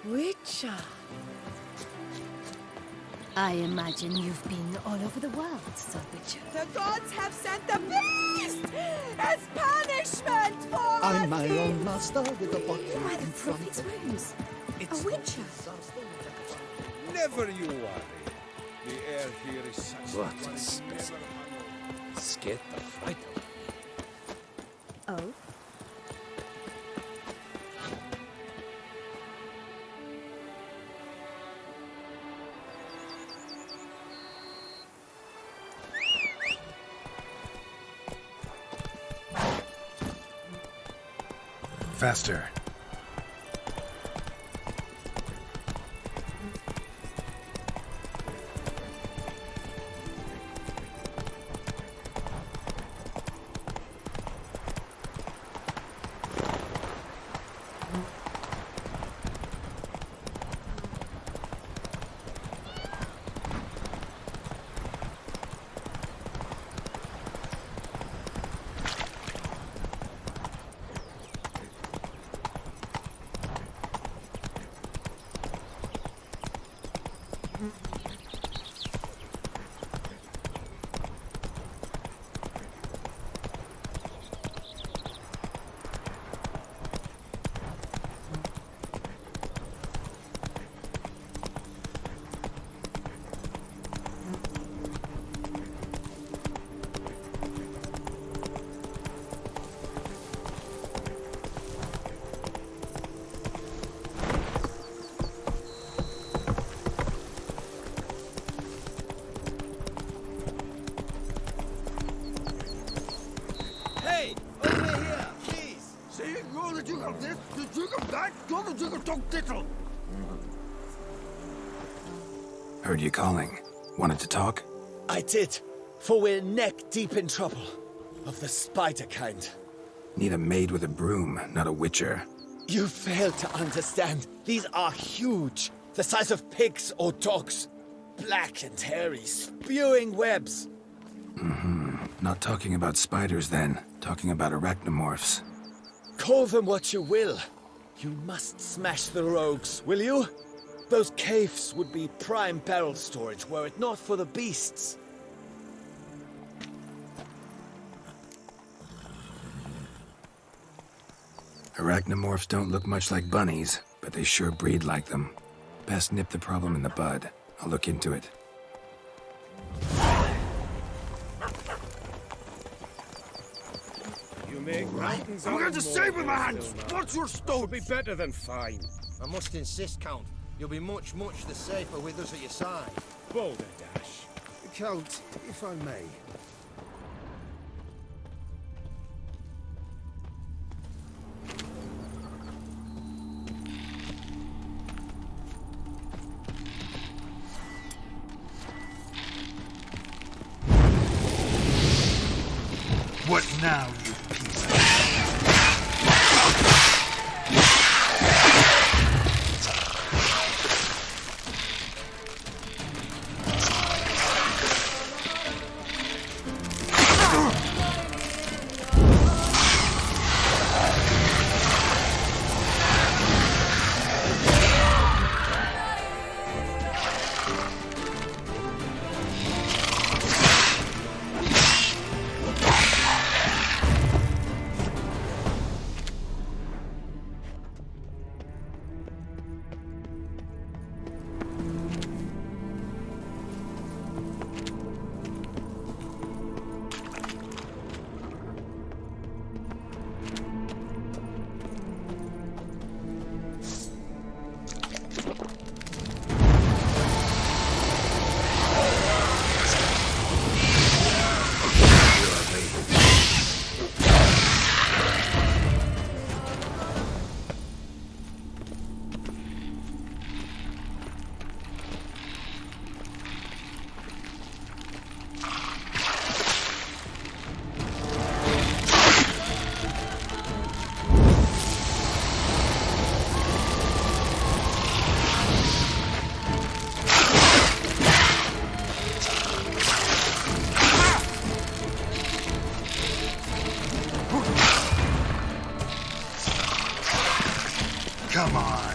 Witcher. I imagine you've been all over the world, Sir Witcher. The gods have sent the beast as punishment for I'm my own master with a bottle By the in front prophet's of me. wounds. A witcher. Never you worry. The air here is such What a specimen. Scared the fright out of me. Oh? Faster. Hey! Over here, please! See, you're the Duke of this, the Duke of that, you're the Duke of Dog Tittle. Heard you calling. Wanted to talk? I did, for we're neck deep in trouble. Of the spider kind. Need a maid with a broom, not a witcher. You fail to understand. These are huge. The size of pigs or dogs. Black and hairy, spewing webs. Not talking about spiders then. Talking about arachnomorphs. Call them what you will. You must smash the rogues, will you? Those caves would be prime barrel storage were it not for the beasts. Arachnomorphs don't look much like bunnies, but they sure breed like them. Best nip the problem in the bud. I'll look into it. You make mountains I'm out going of to save with my molehills, hands. Silver. What's your It'll stone? be better than fine. I must insist, Count. You'll be much, much the safer with us at your side. Boulder Dash. Count, if I may. What now, you piece of... Come on.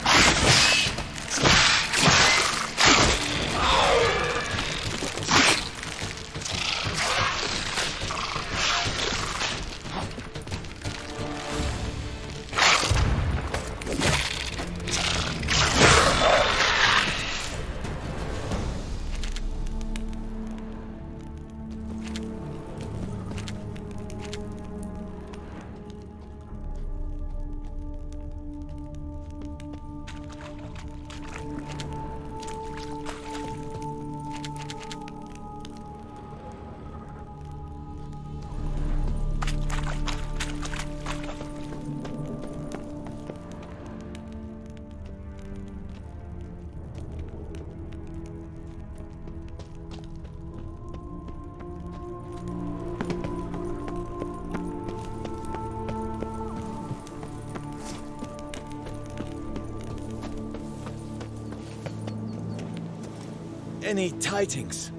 Any tidings?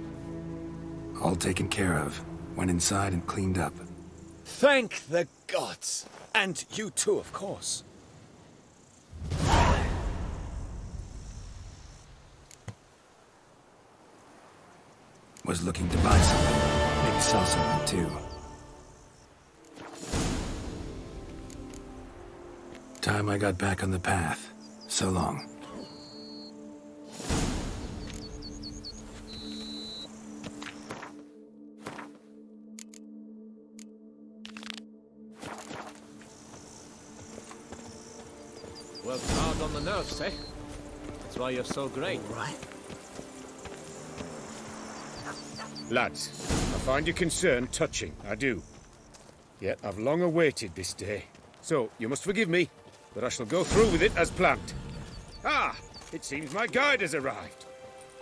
All taken care of. Went inside and cleaned up. Thank the gods. And you too, of course. Was looking to buy something. Maybe sell something too. Time I got back on the path. So long. Worked hard on the nerves, eh? That's why you're so great. Right. Lads, I find your concern touching, I do. Yet I've long awaited this day. So, you must forgive me, but I shall go through with it as planned. Ah, it seems my guide has arrived.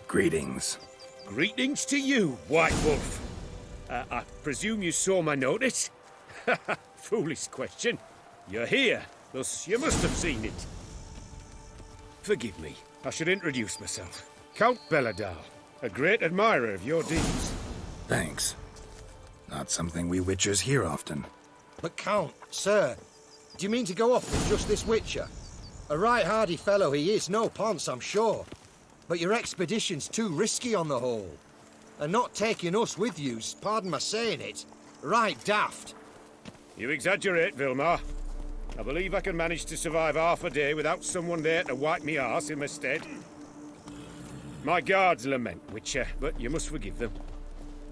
Greetings. Greetings to you, White Wolf. I presume you saw my notice? Foolish question. You're here, thus you must have seen it. Forgive me, I should introduce myself. Count Belladal, a great admirer of your deeds. Thanks. Not something we Witchers hear often. But Count, sir, do you mean to go off with just this Witcher? A right hardy fellow he is, no ponce, I'm sure. But your expedition's too risky on the whole. And not taking us with you's, pardon my saying it, right daft. You exaggerate, Vilmar. I believe I can manage to survive half a day without someone there to wipe me arse in my stead. My guards lament, Witcher, but you must forgive them.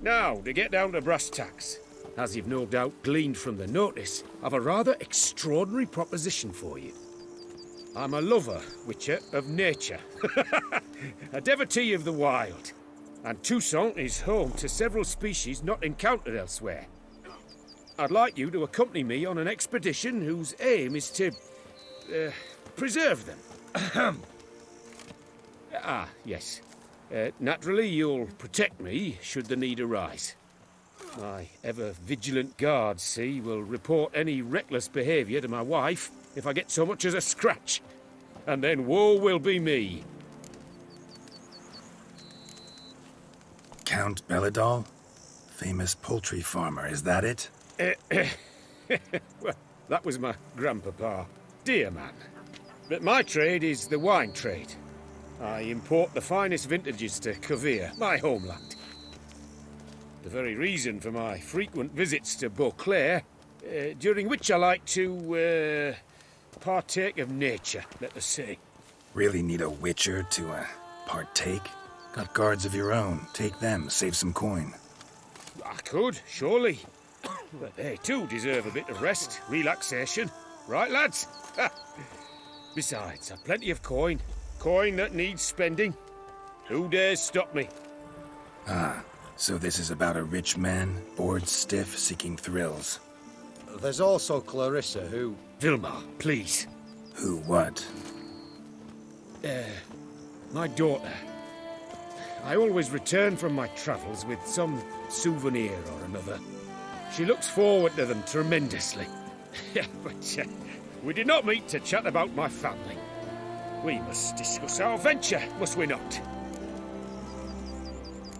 Now, to get down to brass tacks. As you've no doubt gleaned from the notice, I've a rather extraordinary proposition for you. I'm a lover, Witcher, of nature. A devotee of the wild. And Toussaint is home to several species not encountered elsewhere. I'd like you to accompany me on an expedition whose aim is to preserve them. Yes. Naturally, you'll protect me should the need arise. My ever-vigilant guards, see, will report any reckless behaviour to my wife if I get so much as a scratch. And then woe will be me. Count Belladal? Famous poultry farmer, is that it? Well, that was my grandpapa. Dear man. But my trade is the wine trade. I import the finest vintages to Covere, my homeland. The very reason for my frequent visits to Beauclair, during which I like to partake of nature, let us say. Really need a Witcher to partake? Got guards of your own. Take them, save some coin. I could, surely. But they too deserve a bit of rest, relaxation. Right, lads? Besides, I've plenty of coin. Coin that needs spending. Who dares stop me? Ah, so this is about a rich man, bored stiff, seeking thrills. There's also Clarissa, who... Vilmar, please. Who what? My daughter. I always return from my travels with some souvenir or another. She looks forward to them tremendously. But we did not meet to chat about my family. We must discuss our venture, must we not?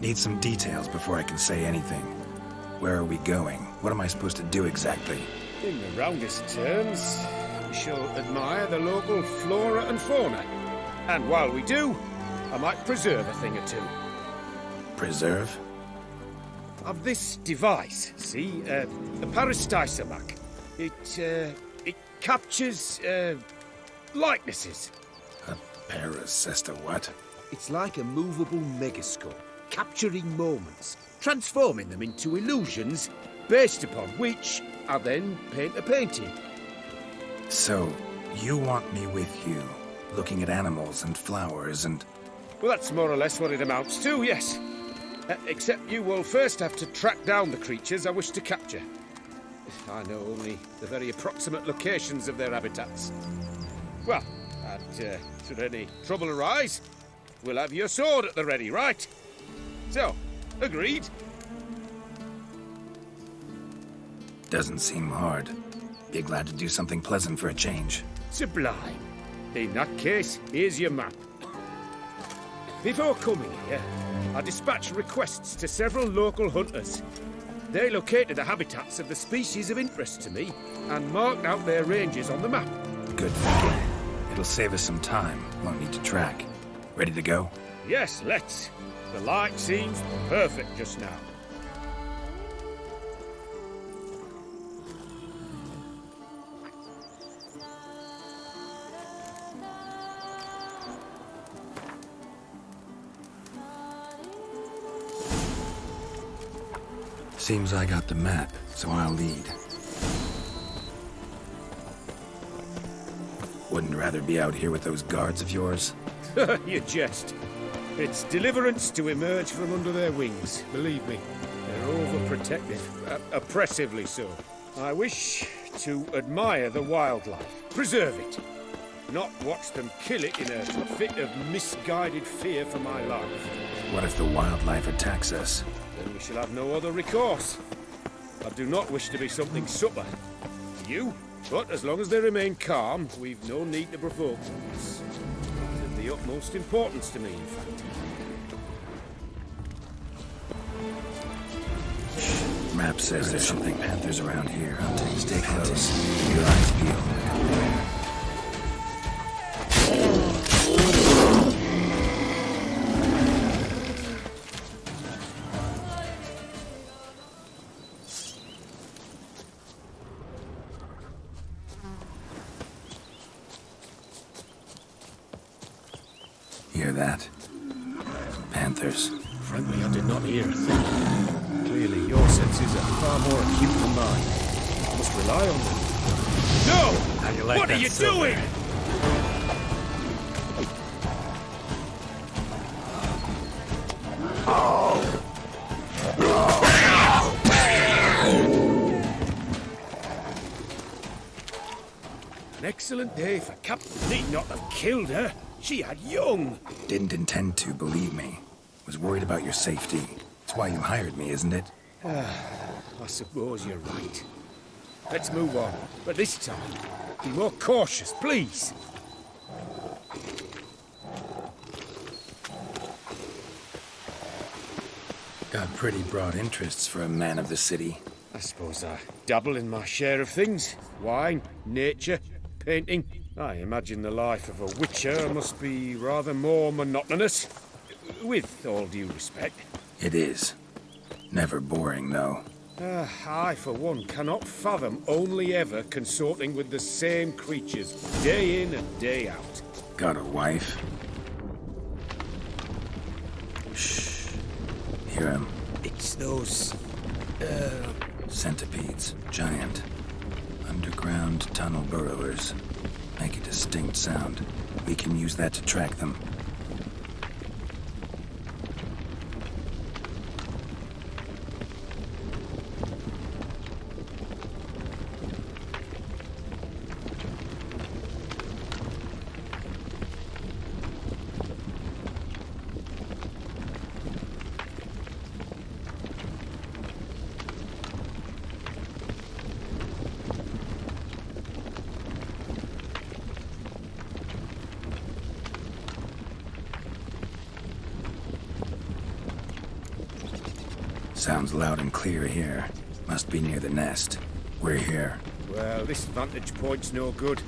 Need some details before I can say anything. Where are we going? What am I supposed to do exactly? In the roundest terms, we shall admire the local flora and fauna. And while we do, I might preserve a thing or two. Preserve? Of this device, see? The Parastysomac. It captures, likenesses. A parasesta what? It's like a movable megascope, capturing moments, transforming them into illusions, based upon which I then paint a painting. So, you want me with you, looking at animals and flowers and... Well, that's more or less what it amounts to, yes. Except you will first have to track down the creatures I wish to capture. I know only the very approximate locations of their habitats. Well, and should any trouble arise, we'll have your sword at the ready, right? So, agreed? Doesn't seem hard. Be glad to do something pleasant for a change. Sublime. In that case, here's your map. Before coming here, I dispatched requests to several local hunters. They located the habitats of the species of interest to me and marked out their ranges on the map. Good thinking. It'll save us some time. Won't need to track. Ready to go? Yes, let's. The light seems perfect just now. Seems I got the map, so I'll lead. Wouldn't rather be out here with those guards of yours? You jest. It's deliverance to emerge from under their wings, believe me. They're overprotective, oppressively so. I wish to admire the wildlife, preserve it, not watch them kill it in a fit of misguided fear for my life. What if the wildlife attacks us? Then we shall have no other recourse. I do not wish to be something supper to you, but as long as they remain calm, we've no need to provoke them. It's of the utmost importance to me, in fact. Map says there's something panthers around here. Stay close. Your eyes peeled. Hear that? Panthers. Frankly, I did not hear a thing. Clearly, your senses are far more acute than mine. I must rely on them. No! How you like What are that you silver? doing? An excellent day for Captain. Need not have killed her. She had young. Didn't intend to, believe me. Was worried about your safety. That's why you hired me, isn't it? I suppose you're right. Let's move on. But this time, be more cautious, please. Got pretty broad interests for a man of the city. I suppose I dabble in my share of things. Wine, nature, painting. I imagine the life of a witcher must be rather more monotonous. With all due respect. It is. Never boring, though. I, for one, cannot fathom only ever consorting with the same creatures, day in and day out. Got a wife? Shh. Hear him? It's those... Centipedes. Giant. Underground tunnel burrowers. Make a distinct sound. We can use that to track them. Sounds loud and clear here. Must be near the nest. We're here. Well, this vantage point's no good.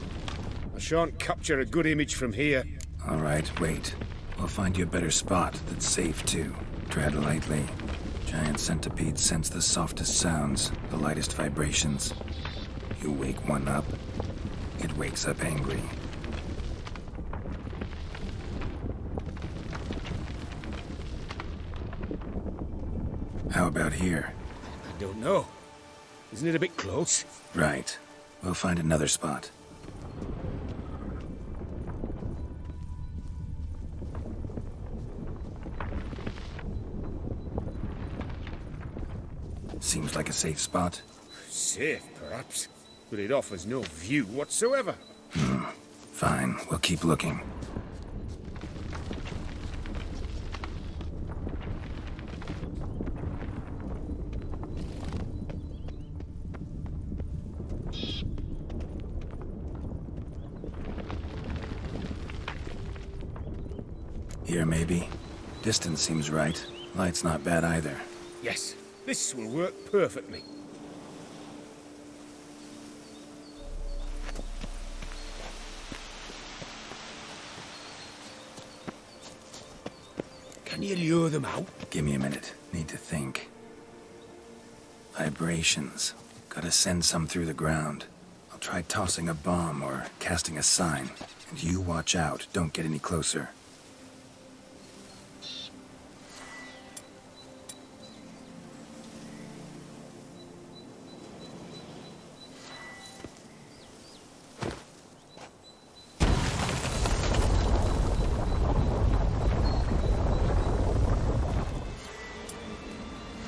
I shan't capture a good image from here. All right, wait. We'll find you a better spot that's safe, too. Tread lightly. Giant centipedes sense the softest sounds, the lightest vibrations. You wake one up, it wakes up angry. How about here? I don't know. Isn't it a bit close? Right. We'll find another spot. Seems like a safe spot. Safe, perhaps. But it offers no view whatsoever. Fine, we'll keep looking. Here, maybe? Distance seems right. Light's not bad either. Yes, this will work perfectly. Can you lure them out? Give me a minute. Need to think. Vibrations. Gotta send some through the ground. I'll try tossing a bomb or casting a sign. And you watch out. Don't get any closer.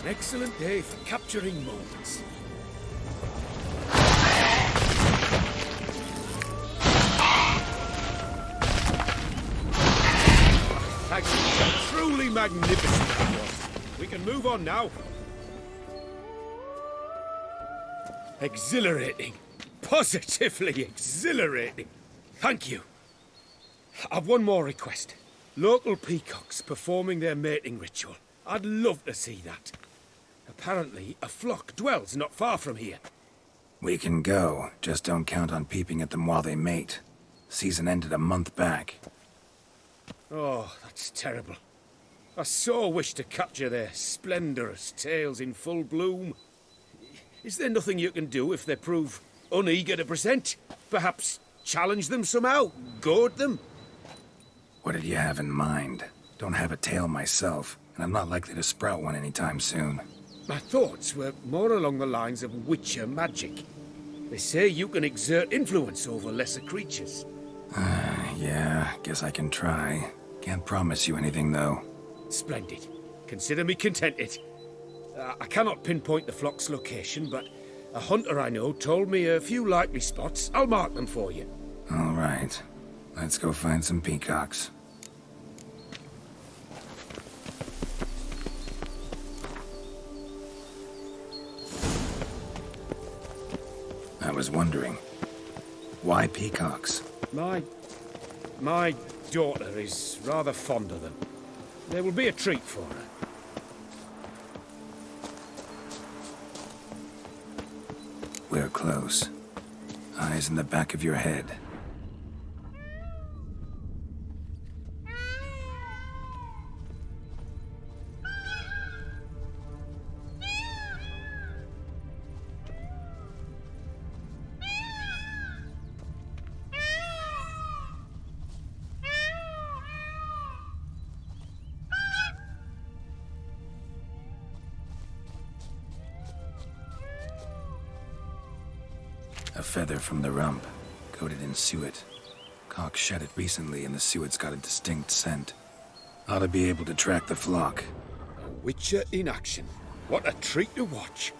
An excellent day for capturing moments. Thanks. Truly magnificent. We can move on now. Exhilarating. Positively exhilarating. Thank you. I've one more request. Local peacocks performing their mating ritual. I'd love to see that. Apparently, a flock dwells not far from here. We can go. Just don't count on peeping at them while they mate. Season ended a month back. Oh, that's terrible. I so wish to capture their splendorous tails in full bloom. Is there nothing you can do if they prove uneager to present? Perhaps challenge them somehow? Goad them? What did you have in mind? Don't have a tail myself, and I'm not likely to sprout one anytime soon. My thoughts were more along the lines of Witcher magic. They say you can exert influence over lesser creatures. Yeah, guess I can try. Can't promise you anything, though. Splendid. Consider me contented. I cannot pinpoint the flock's location, but a hunter I know told me a few likely spots. I'll mark them for you. All right. Let's go find some peacocks. I was wondering, why peacocks? My daughter is rather fond of them. There will be a treat for her. We're close. Eyes in the back of your head. A feather from the rump, coated in suet. Cock shed it recently and the suet's got a distinct scent. Ought to be able to track the flock. A Witcher in action. What a treat to watch.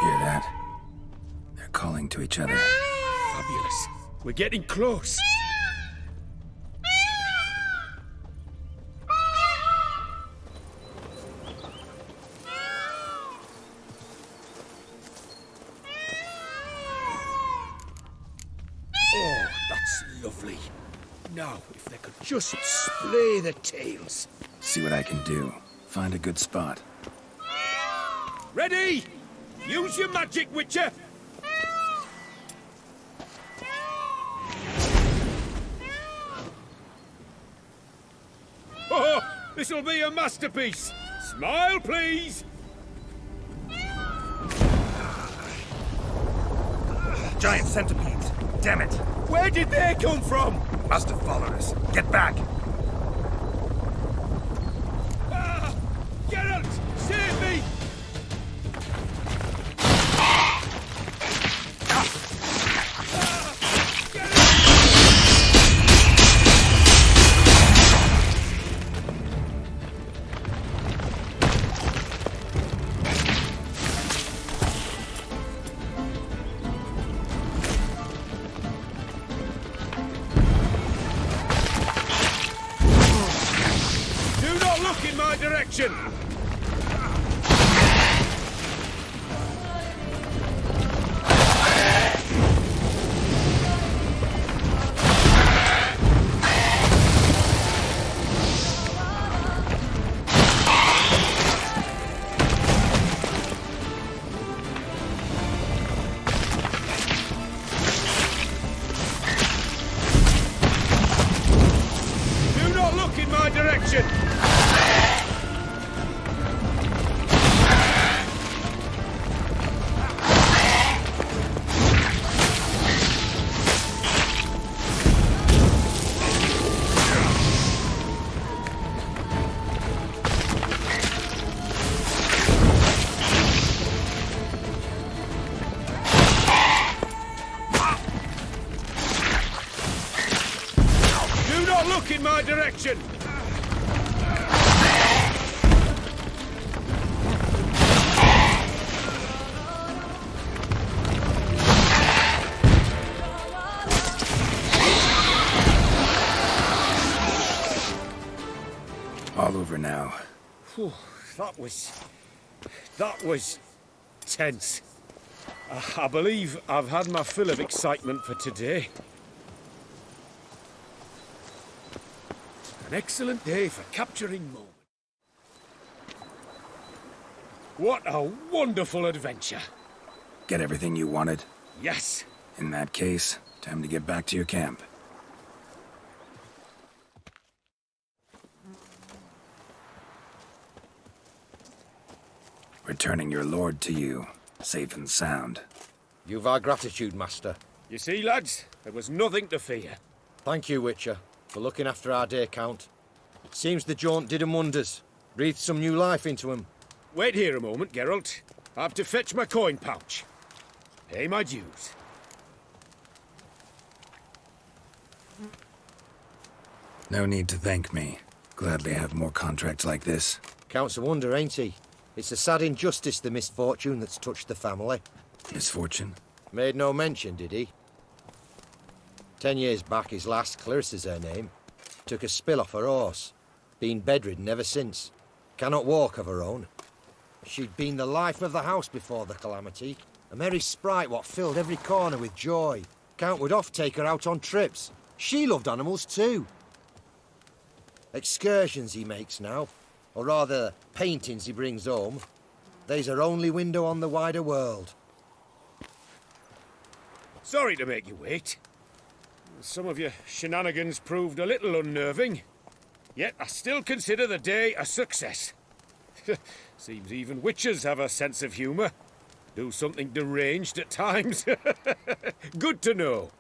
Hear that? They're calling to each other. Fabulous. We're getting close. Oh, that's lovely. Now, if they could just splay the tails. See what I can do. Find a good spot. Ready? Use your magic, Witcher! Oh, this'll be a masterpiece! Smile, please! Giant centipedes. Damn it. Where did they come from? Must have followed us. Get back. Ah, get look in my direction! Do not look in my direction! Do not look in my direction! All over now. Whew, that was tense. I believe I've had my fill of excitement for today. An excellent day for capturing moments. What a wonderful adventure. Get everything you wanted? Yes. In that case, time to get back to your camp. Returning your lord to you, safe and sound. You've our gratitude, Master. You see, lads, there was nothing to fear. Thank you, Witcher, for looking after our day count. Seems the jaunt did 'em wonders. Breathed some new life into 'em. Wait here a moment, Geralt. I have to fetch my coin pouch. Pay my dues. No need to thank me. Gladly have more contracts like this. Count's a wonder, ain't he? It's a sad injustice, the misfortune that's touched the family. Misfortune? Made no mention, did he? 10 years back, his lass, Clarissa's her name, took a spill off her horse. Been bedridden ever since. Cannot walk of her own. She'd been the life of the house before the calamity. A merry sprite what filled every corner with joy. Count would oft take her out on trips. She loved animals too. Excursions he makes now, or rather, paintings he brings home. They's her only window on the wider world. Sorry to make you wait. Some of your shenanigans proved a little unnerving. Yet I still consider the day a success. Seems even witches have a sense of humour. Do something deranged at times. Good to know.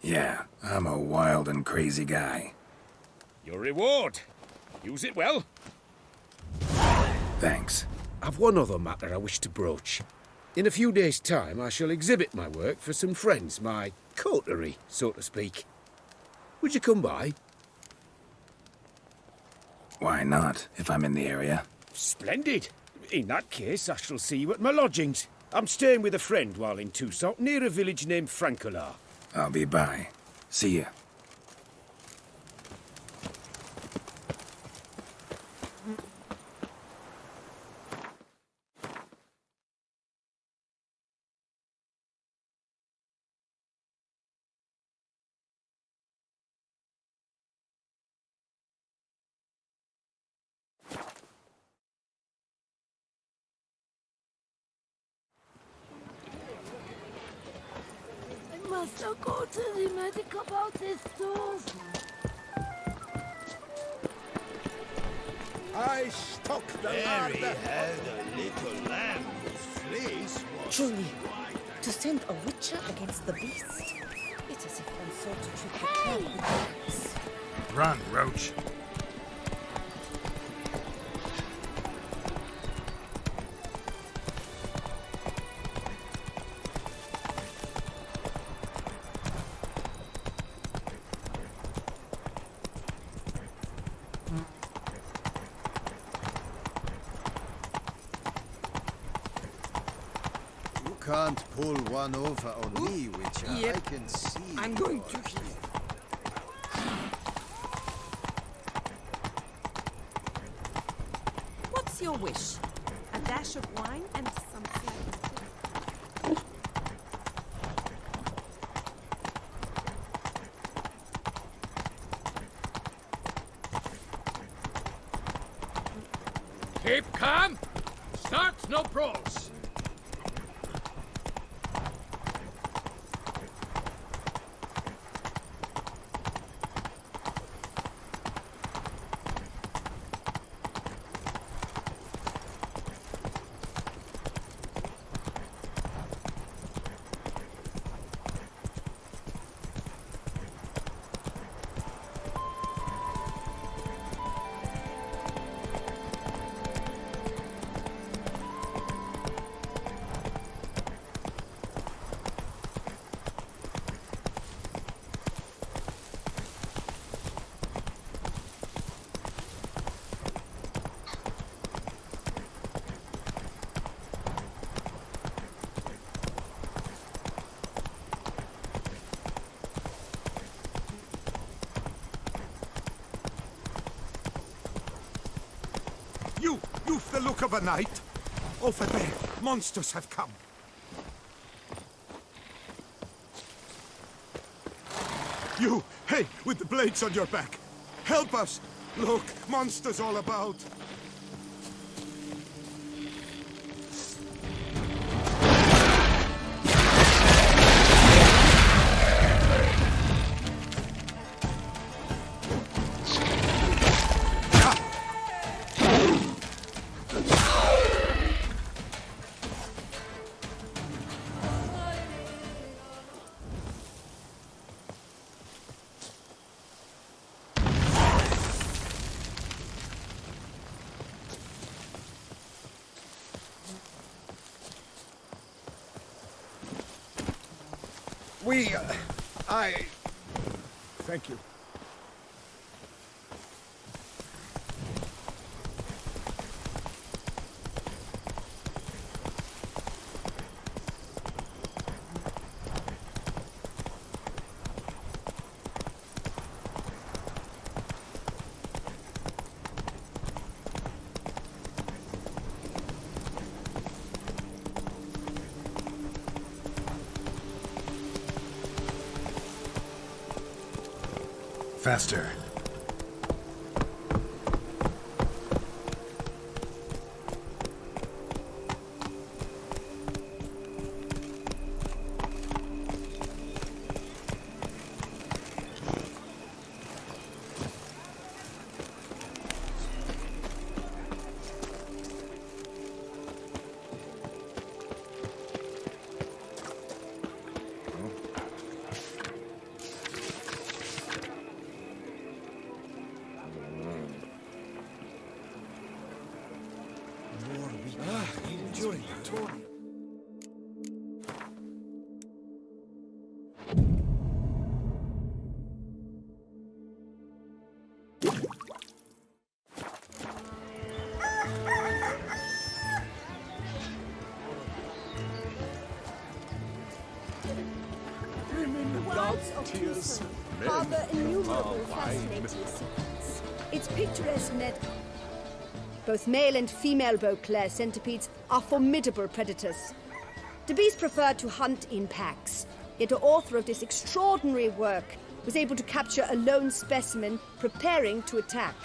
Yeah, I'm a wild and crazy guy. Your reward. Use it well. Thanks. I've one other matter I wish to broach. In a few days' time, I shall exhibit my work for some friends, my coterie, so to speak. Would you come by? Why not, if I'm in the area? Splendid. In that case, I shall see you at my lodgings. I'm staying with a friend while in Toussaint, near a village named Francolar. I'll be by. See ya. Must I go to the medic about this too? I stocked the larder. Had a little lamb whose fleece was Truly, to send a witcher against the beast, it is as if one sought to treat the cat with rats. Run, Roach. can't pull one over on me, Witcher. Yep. I can see. I'm going to yours. your wish? A dash of wine and some salt. Keep calm. Start no brawls. You've the look of a knight. Over there, monsters have come. You, hey, with the blades on your back. Help us! Look, monsters all about. Thank you. Faster. Tears, harbor innumerable fascinating secrets. Its picturesque net. Both male and female Beauclair centipedes are formidable predators. The bees prefer to hunt in packs, yet the author of this extraordinary work was able to capture a lone specimen preparing to attack.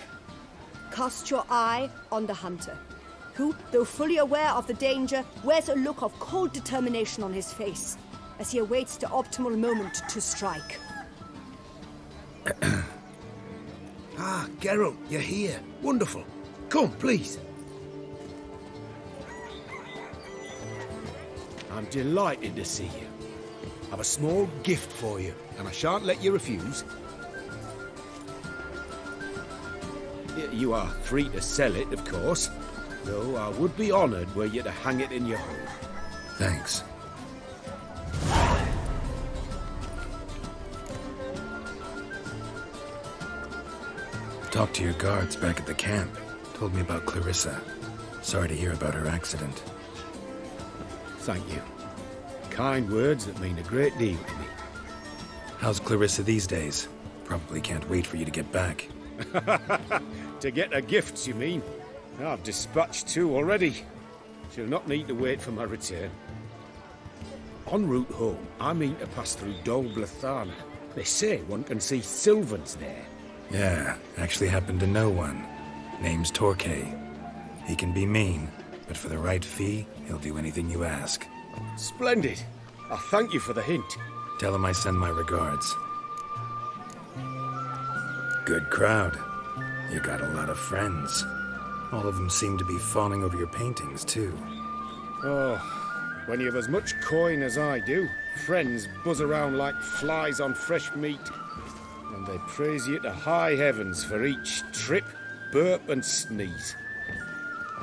Cast your eye on the hunter, who, though fully aware of the danger, wears a look of cold determination on his face as he awaits the optimal moment to strike. Ah, Geralt, you're here. Wonderful. Come, please. I'm delighted to see you. I've a small gift for you, and I shan't let you refuse. You are free to sell it, of course, though I would be honoured were you to hang it in your home. Thanks. Talked to your guards back at the camp. Told me about Clarissa. Sorry to hear about her accident. Thank you. Kind words that mean a great deal to me. How's Clarissa these days? Probably can't wait for you to get back. To get her gifts, you mean? I've dispatched 2 already. She'll not need to wait for my return. En route home, I mean to pass through Dol Blathana. They say one can see Sylvans there. Yeah, actually happen to know one. Name's Torquay. He can be mean, but for the right fee, he'll do anything you ask. Splendid. I thank you for the hint. Tell him I send my regards. Good crowd. You got a lot of friends. All of them seem to be fawning over your paintings, too. Oh, when you have as much coin as I do, friends buzz around like flies on fresh meat. And they praise you to high heavens for each trip, burp and sneeze.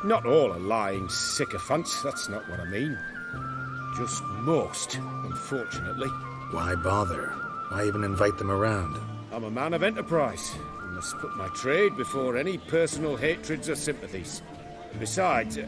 Not all are lying sycophants, that's not what I mean. Just most, unfortunately. Why bother? Why even invite them around? I'm a man of enterprise. I must put my trade before any personal hatreds or sympathies. Besides...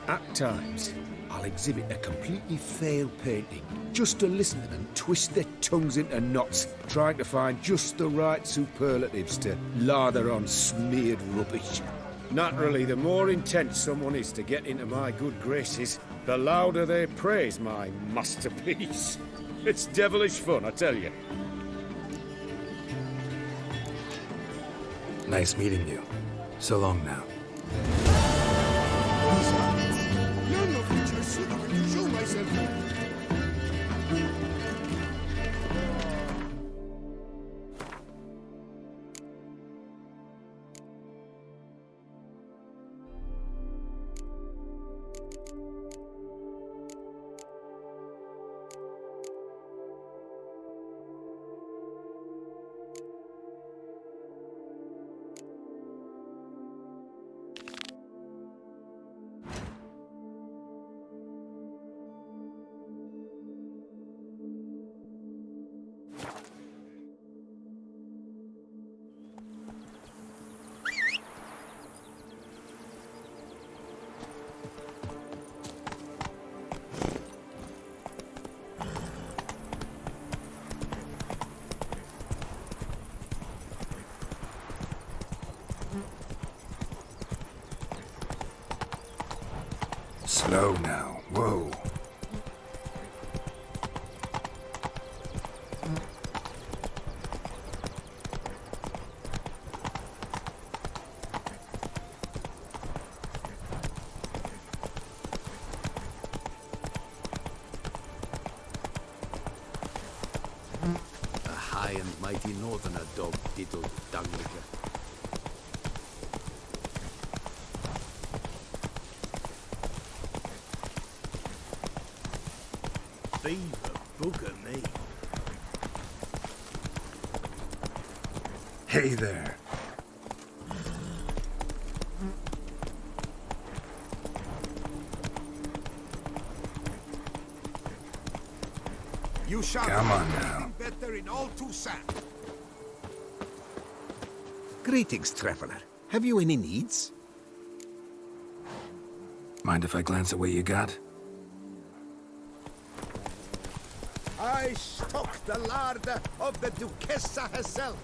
At times, I'll exhibit a completely failed painting, just to listen to them twist their tongues into knots, trying to find just the right superlatives to lather on smeared rubbish. Naturally, the more intent someone is to get into my good graces, the louder they praise my masterpiece. It's devilish fun, I tell you. Nice meeting you. So long now. You're no creature, so I will show myself. Slow now. Whoa. A high and mighty northerner dog diddled dunglicker. Beaver booger me. Hey there. You shall Come on find now. anything better in all Toussaint. Greetings, traveler. Have you any needs? Mind if I glance at what you got? I stock the larder of the Duchessa herself.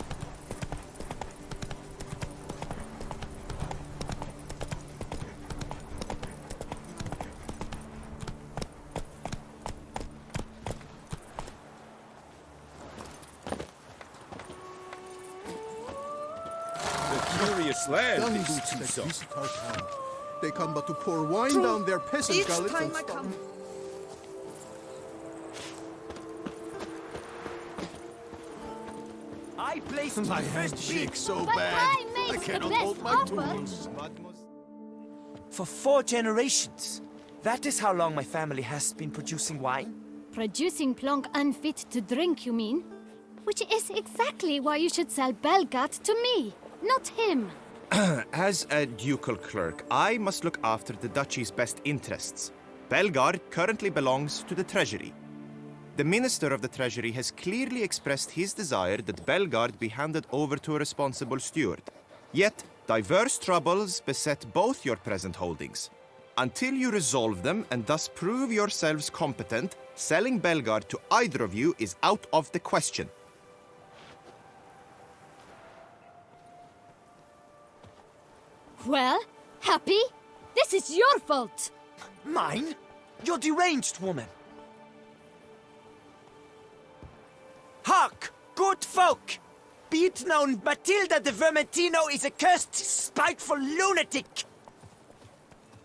Curious land, Young these boots two that sons. visit our town. They come but to pour wine down their peasant Each gullets time and I starve. come. I placed My hand shakes so bad, I cannot hold my tools. For 4 generations. That is how long my family has been producing wine. Producing plonk unfit to drink, you mean? Which is exactly why you should sell Belgat to me, not him. As a ducal clerk, I must look after the duchy's best interests. Belgard currently belongs to the treasury. The Minister of the Treasury has clearly expressed his desire that Belgard be handed over to a responsible steward. Yet, diverse troubles beset both your present holdings. Until you resolve them and thus prove yourselves competent, selling Belgard to either of you is out of the question. Well, happy? This is your fault! Mine? You're deranged, woman! Hark! Good folk! Be it known, Matilda de Vermentino is a cursed, spiteful lunatic!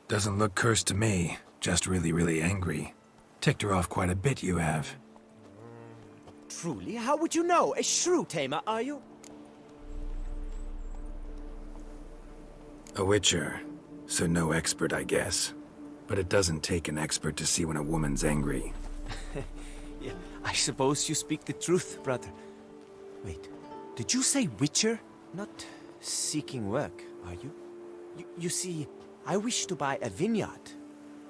Doesn't look cursed to me. Just really, really angry. Ticked her off quite a bit, you have. Truly? How would you know? A shrew tamer, are you? A witcher. So no expert, I guess. But it doesn't take an expert to see when a woman's angry. Yeah, I suppose you speak the truth, brother. Wait, did you say witcher? Not seeking work, are you? You see, I wish to buy a vineyard.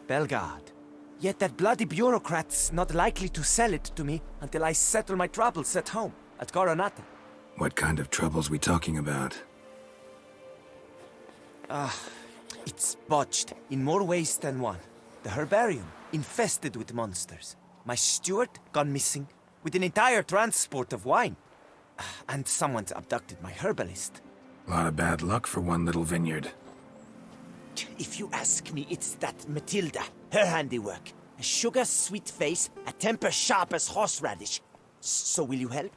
Belgard. Yet that bloody bureaucrat's not likely to sell it to me until I settle my troubles at home, at Coronata. What kind of troubles we talking about? It's botched in more ways than one. The herbarium, infested with monsters. My steward, gone missing, with an entire transport of wine. And someone's abducted my herbalist. A lot of bad luck for one little vineyard. If you ask me, it's that Matilda, her handiwork. A sugar-sweet face, a temper sharp as horseradish. So will you help?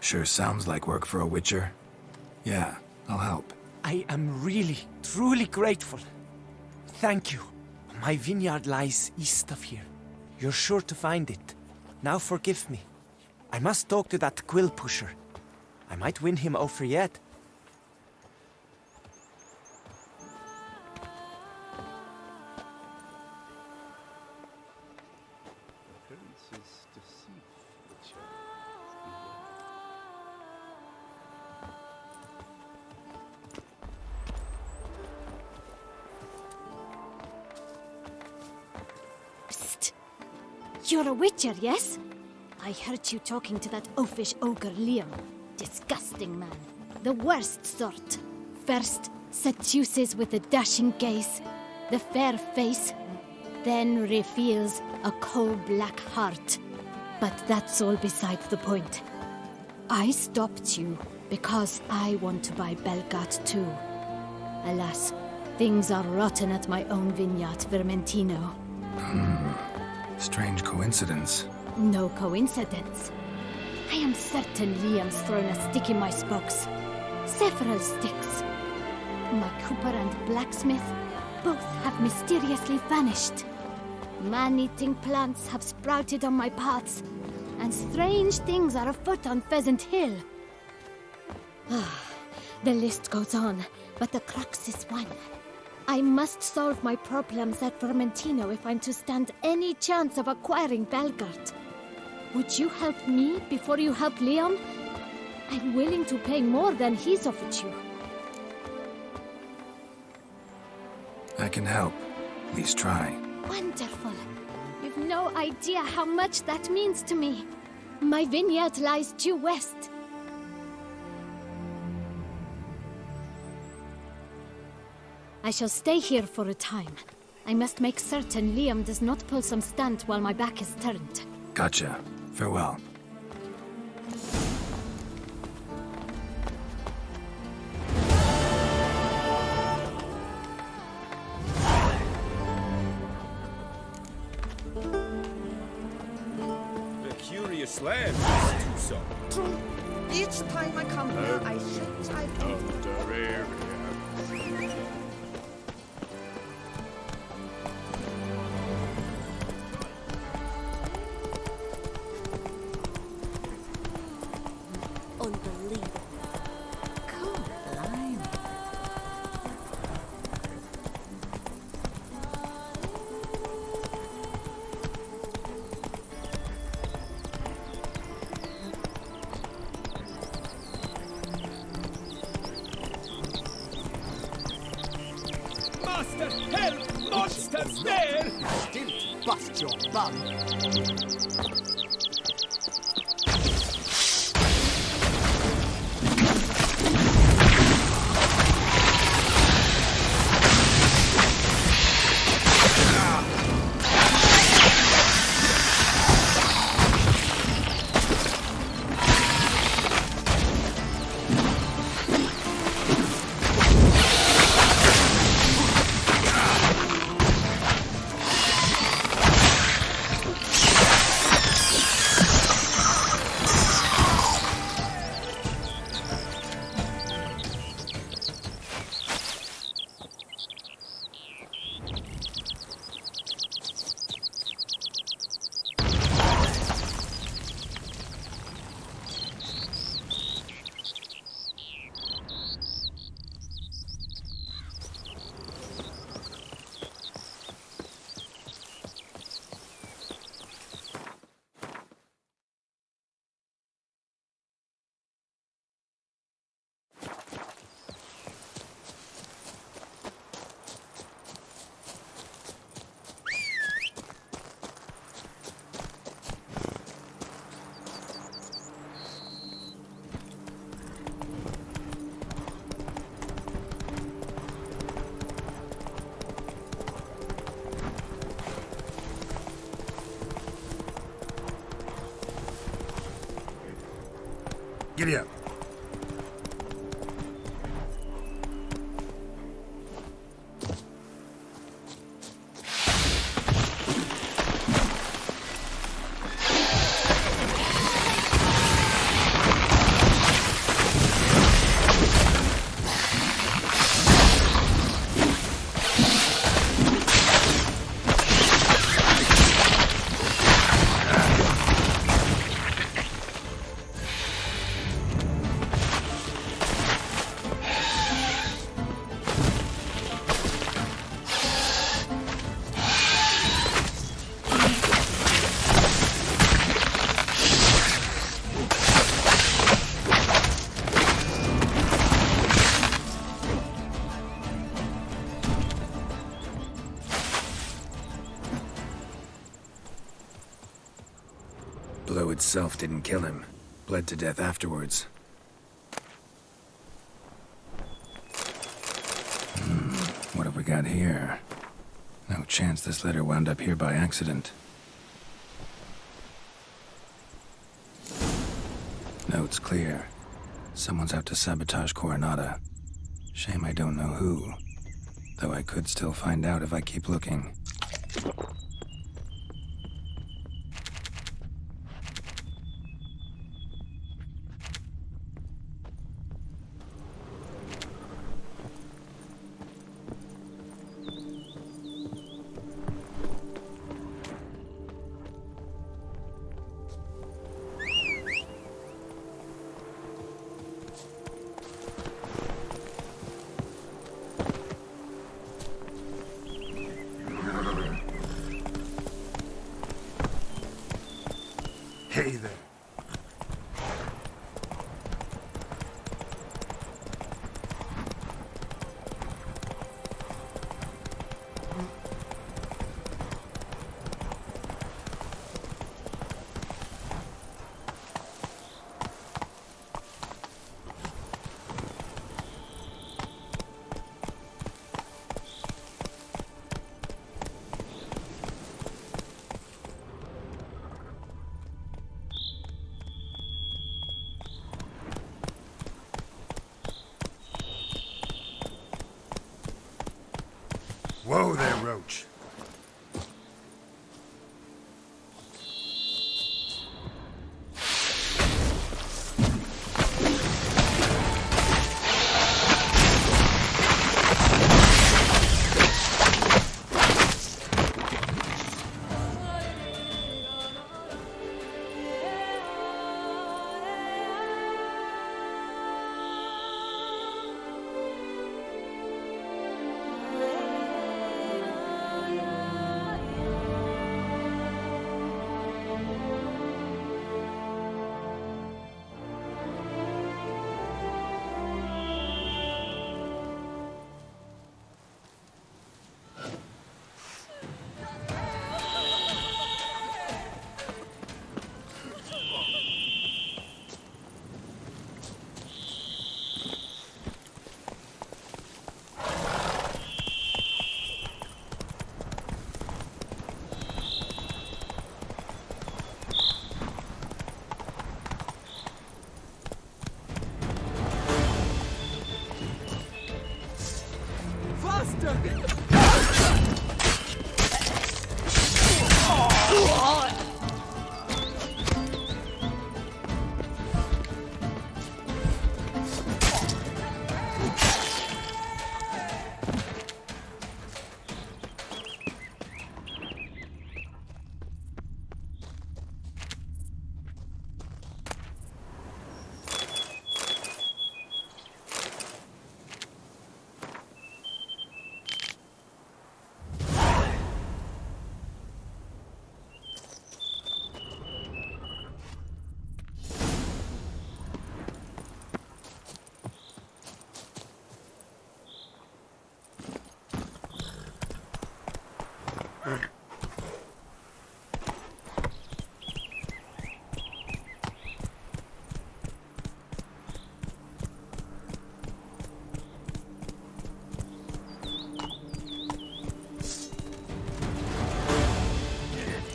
Sure sounds like work for a witcher. Yeah, I'll help. I am really, truly grateful. Thank you. My vineyard lies east of here. You're sure to find it. Now forgive me. I must talk to that quill pusher. I might win him over yet. Psst. You're a witcher, yes? I heard you talking to that oafish ogre Liam. Disgusting man. The worst sort. First, seduces with a dashing gaze, the fair face, then reveals a coal-black heart. But that's all beside the point. I stopped you because I want to buy Belgard too. Alas, things are rotten at my own vineyard, Vermentino. Strange coincidence. No coincidence. I am certain Liam's thrown a stick in my spokes. Several sticks. My cooper and blacksmith both have mysteriously vanished. Man-eating plants have sprouted on my paths, and strange things are afoot on Pheasant Hill. The list goes on, but the crux is one. I must solve my problems at Vermentino if I'm to stand any chance of acquiring Belgard. Would you help me before you help Liam? I'm willing to pay more than he's offered you. I can help. At least try. Wonderful. You've no idea how much that means to me. My vineyard lies due west. I shall stay here for a time. I must make certain Liam does not pull some stunt while my back is turned. Gotcha. Farewell. The curious land is too so. True. Each time I come here, I shit, I Unbelievable. Cool. Lime. Master, help! Monsters there! Still to bust your bum. Giddy up. Blow itself didn't kill him. Bled to death afterwards. What have we got here? No chance this letter wound up here by accident. Note's clear. Someone's out to sabotage Coronata. Shame I don't know who. Though I could still find out if I keep looking. Hey there. Whoa there, Roach.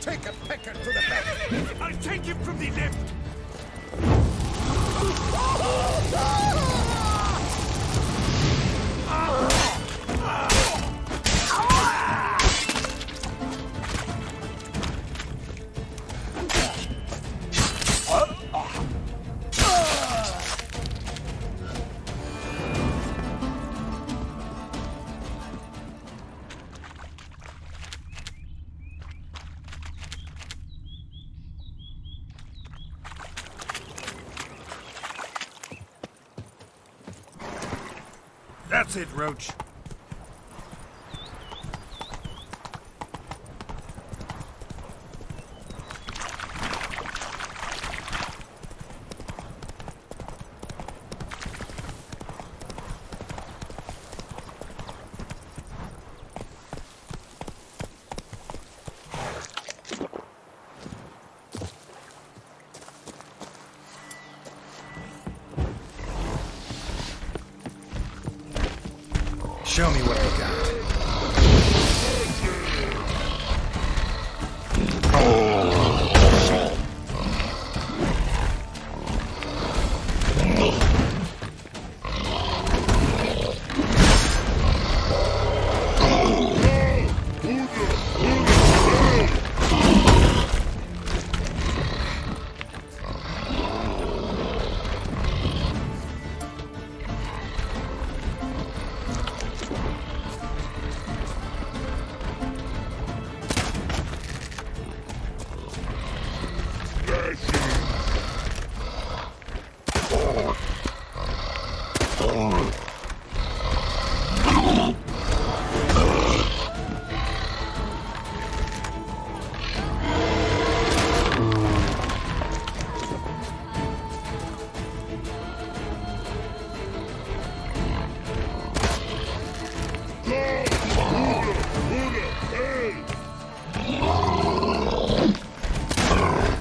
Take a pecker to the back. I'll take him from the left. That's it, Roach. Show me what you got.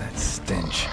That stench.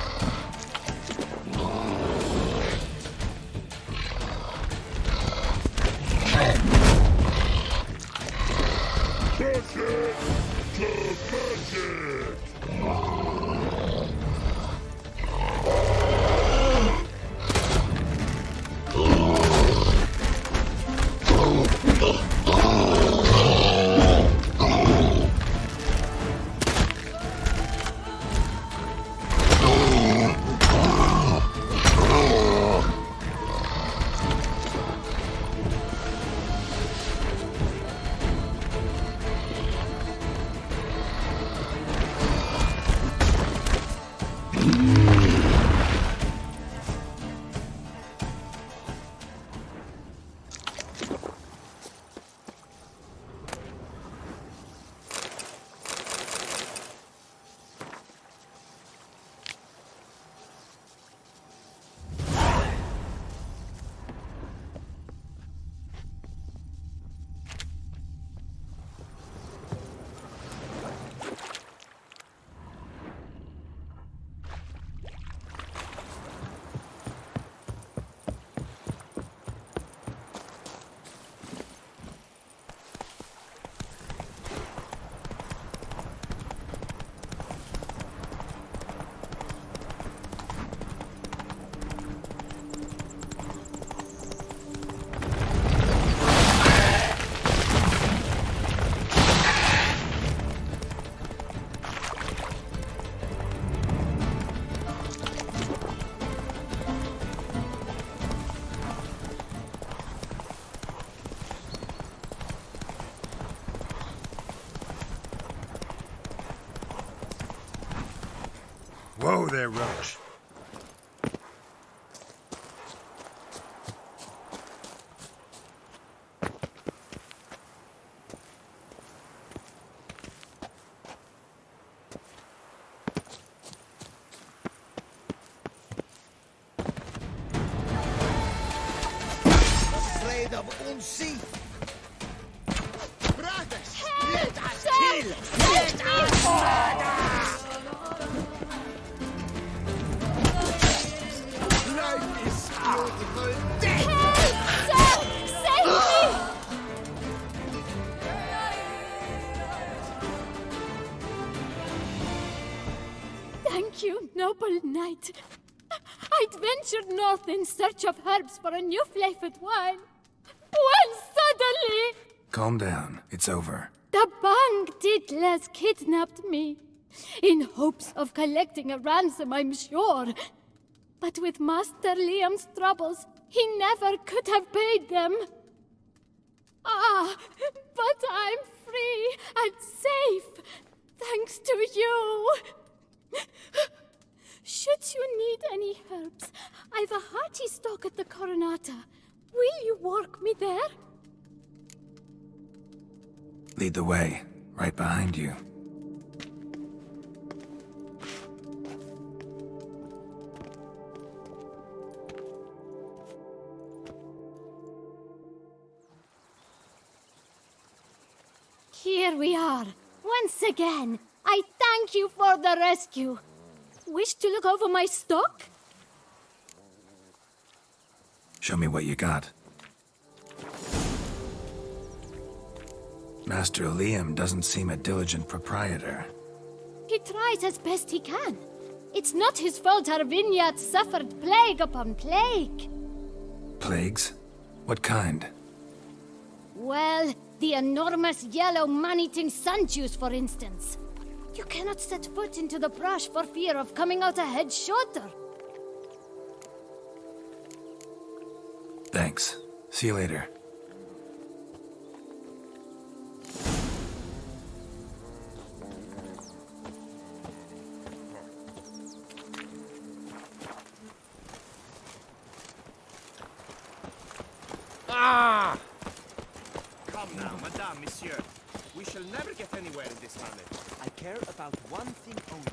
Whoa there, Roach. Afraid of unseen. Brothers, let us kill! Let us murder! Life is beautiful. Death! Sir! Save me! Thank you, noble knight. I'd ventured north in search of herbs for a new flavored wine. When suddenly... Calm down. It's over. the bandits kidnapped me. In hopes of collecting a ransom, I'm sure. But with Master Liam's troubles, he never could have paid them. Ah, but I'm free and safe, thanks to you. Should you need any herbs, I've a hearty stock at the Coronata. Will you walk me there? Lead the way, right behind you. Here we are, once again. I thank you for the rescue. Wish to look over my stock? Show me what you got. Master Liam doesn't seem a diligent proprietor. He tries as best he can. It's not his fault our vineyard suffered plague upon plague. Plagues? What kind? Well, the enormous yellow man-eating sun juice, for instance. You cannot set foot into the brush for fear of coming out ahead shorter. Thanks. See you later. Ah! Come now, madame, monsieur. We shall never get anywhere in this valley. I care about one thing only.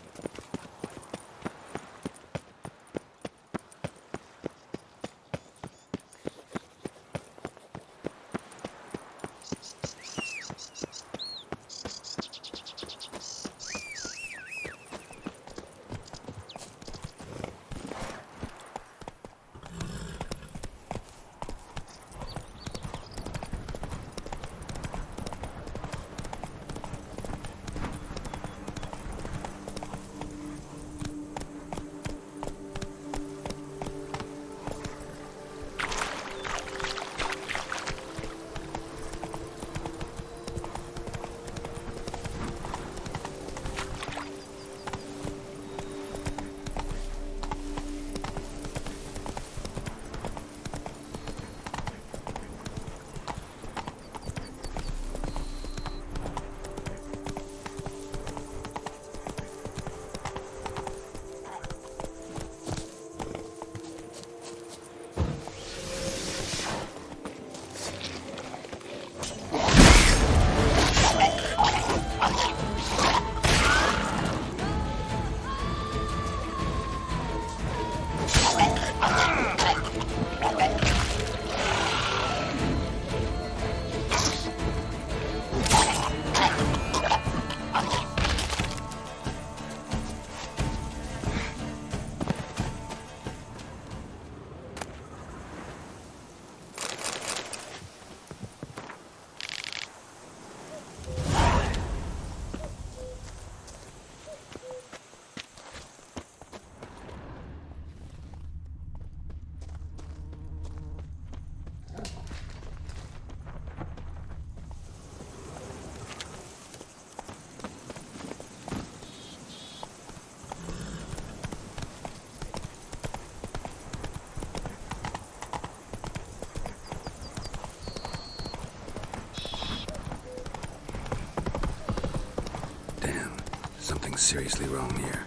Something's seriously wrong here.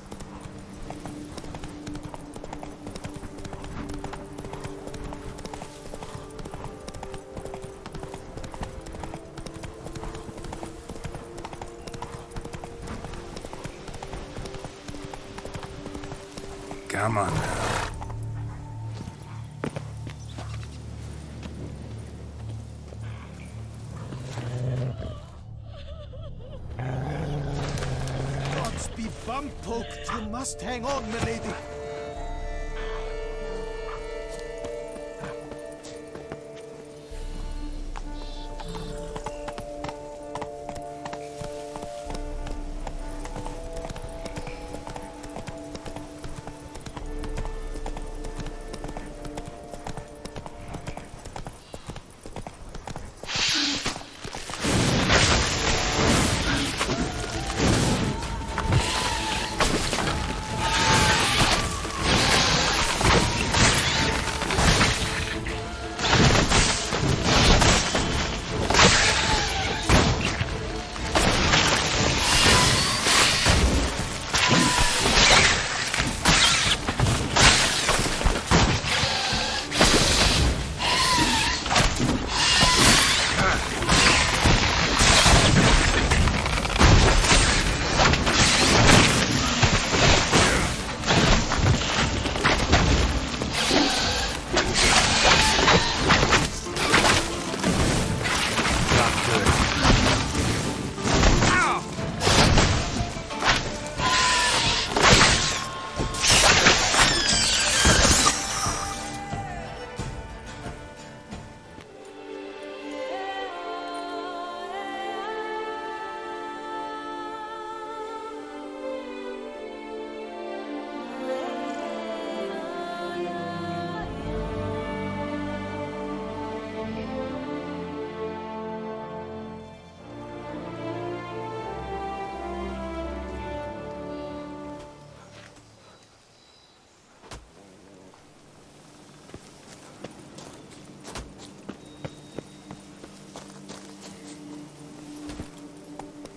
Come on now. Bum-poked. You must hang on, milady.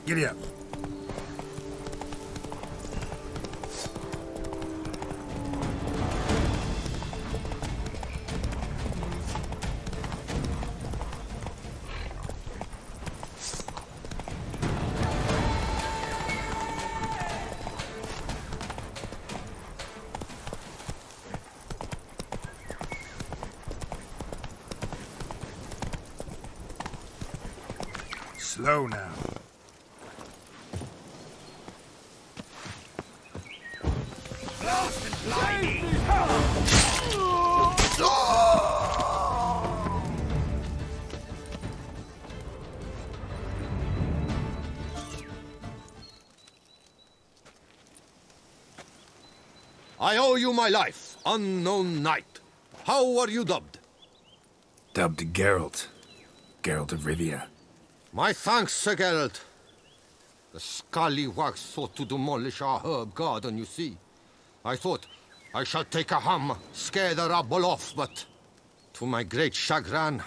Giddy up. Slow now. I owe you my life, unknown knight. How are you dubbed? Dubbed Geralt. Geralt of Rivia. My thanks, Sir Geralt. The scallywags sought to demolish our herb garden, you see. I thought, I shall take a hammer, scare the rabble off, but to my great chagrin,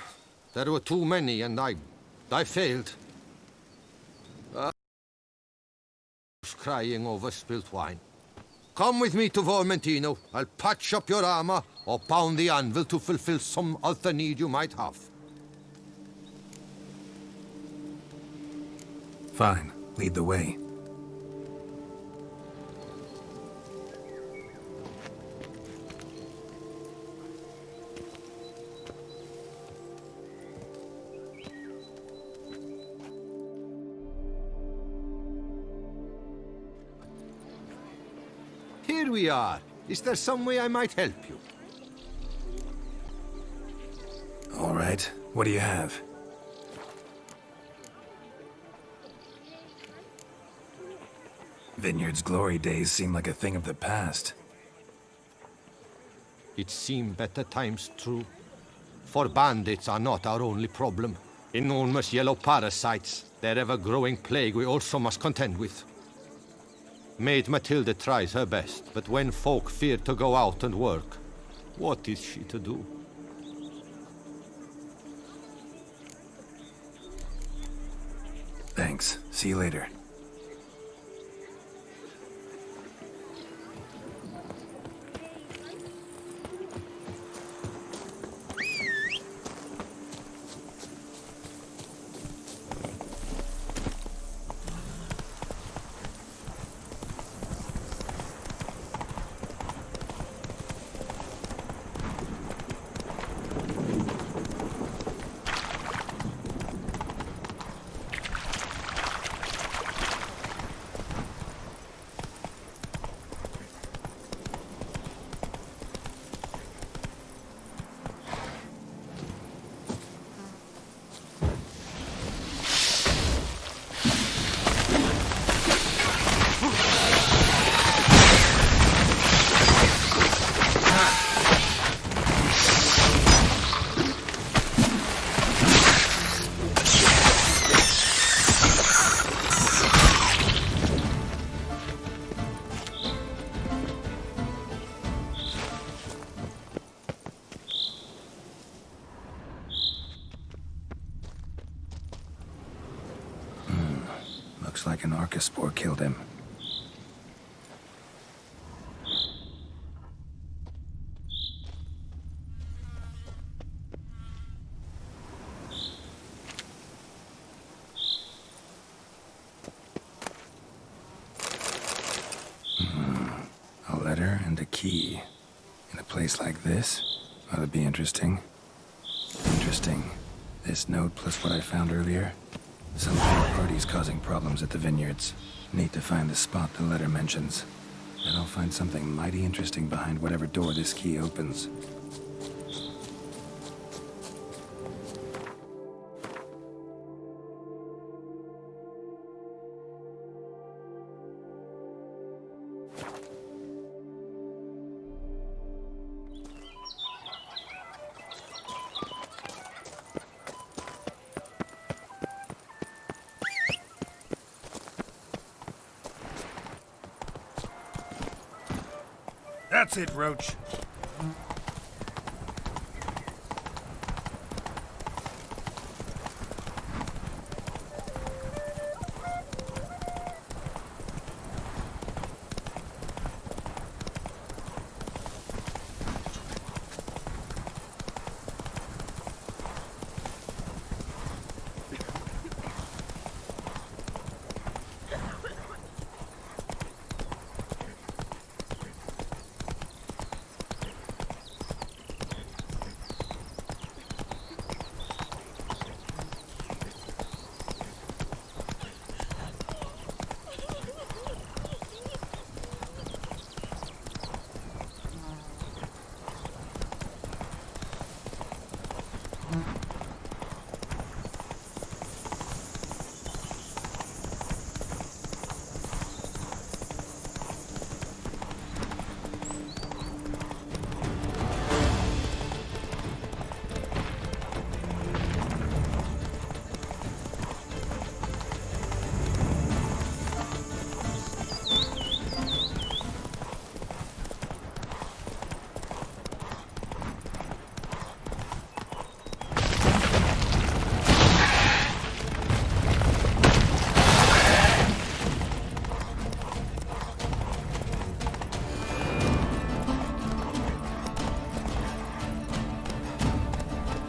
there were too many and I failed. Crying over spilt wine. Come with me to Vermentino. I'll patch up your armor or pound the anvil to fulfill some other need you might have. Fine. Lead the way. Here we are. Is there some way I might help you? All right. What do you have? Vineyard's glory days seem like a thing of the past. It seemed better times, true. For bandits are not our only problem. Enormous yellow parasites, their ever-growing plague we also must contend with. Maid Matilda tries her best, but when folk fear to go out and work, what is she to do? Thanks. See you later. Looks like an Arcaspore killed him. A letter and a key. In a place like this? Ought to be interesting. Interesting. This note plus what I found earlier. Some third parties causing problems at the vineyards. Need to find the spot the letter mentions. Then I'll find something mighty interesting behind whatever door this key opens. That's it, Roach.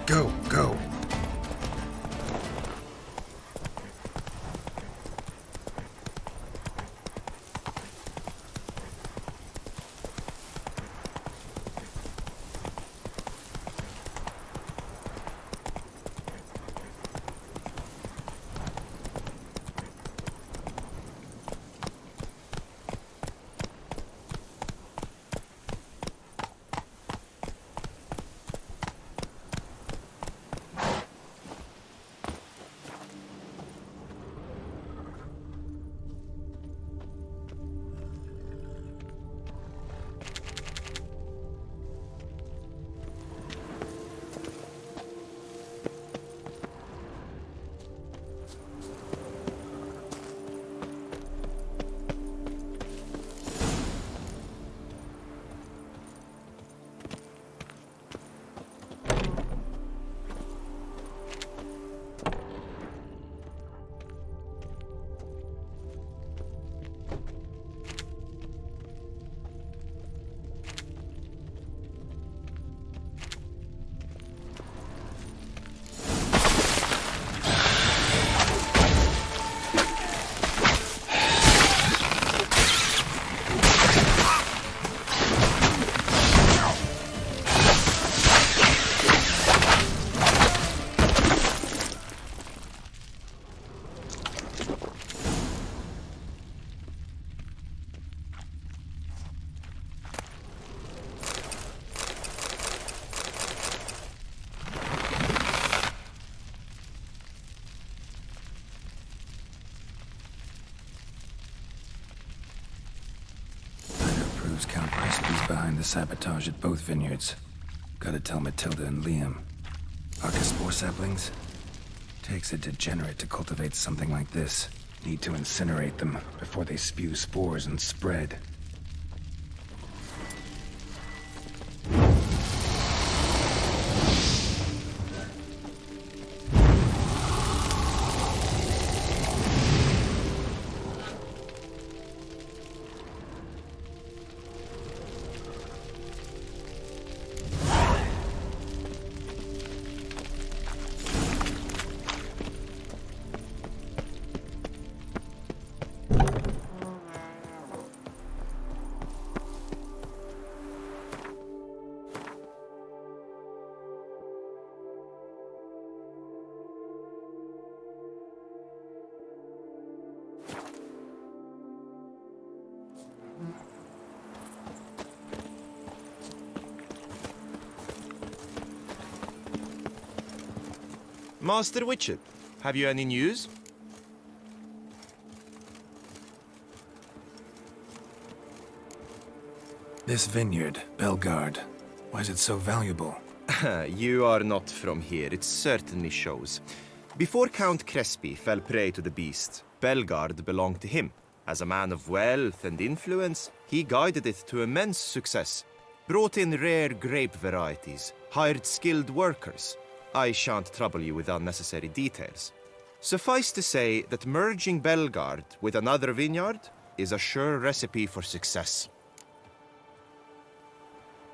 Go, go. Count Crispy's behind the sabotage at both vineyards. Gotta tell Matilda and Liam. Archaspore saplings? Takes a degenerate to cultivate something like this. Need to incinerate them before they spew spores and spread. Master Witcher, have you any news? This vineyard, Belgard, why is it so valuable? You are not from here, it certainly shows. Before Count Crespi fell prey to the beast, Belgard belonged to him. As a man of wealth and influence, he guided it to immense success. Brought in rare grape varieties, hired skilled workers. I shan't trouble you with unnecessary details. Suffice to say that merging Belgard with another vineyard is a sure recipe for success.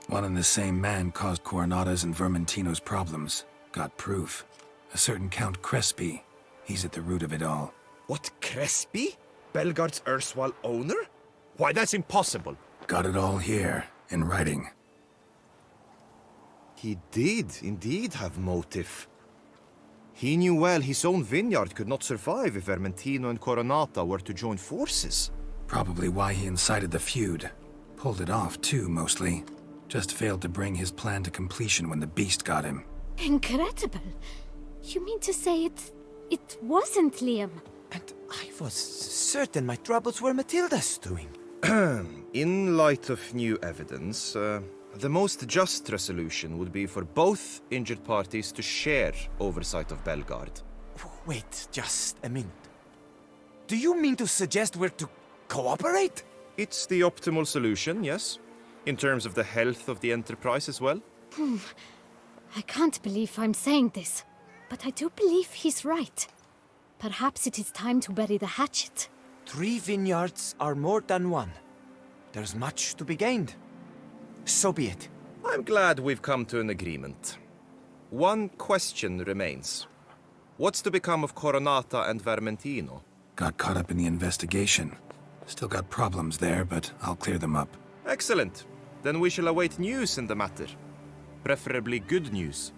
One and the same man caused Coronada's and Vermentino's problems. Got proof. A certain Count Crespi. He's at the root of it all. What, Crespi? Belgard's erstwhile owner? Why, that's impossible. Got it all here, in writing. He did indeed have motive. He knew well his own vineyard could not survive if Vermentino and Coronata were to join forces. Probably why he incited the feud. Pulled it off, too, mostly. Just failed to bring his plan to completion when the beast got him. Incredible. You mean to say it wasn't Liam? And I was certain my troubles were Matilda's doing. In light of new evidence, the most just resolution would be for both injured parties to share oversight of Belgard. Wait just a minute. Do you mean to suggest we're to cooperate? It's the optimal solution, yes. In terms of the health of the enterprise as well. I can't believe I'm saying this, but I do believe he's right. Perhaps it is time to bury the hatchet. 3 vineyards are more than one. There's much to be gained. So be it. I'm glad we've come to an agreement. One question remains. What's to become of Coronata and Vermentino? Got caught up in the investigation. Still got problems there, but I'll clear them up. Excellent. Then we shall await news in the matter. Preferably good news.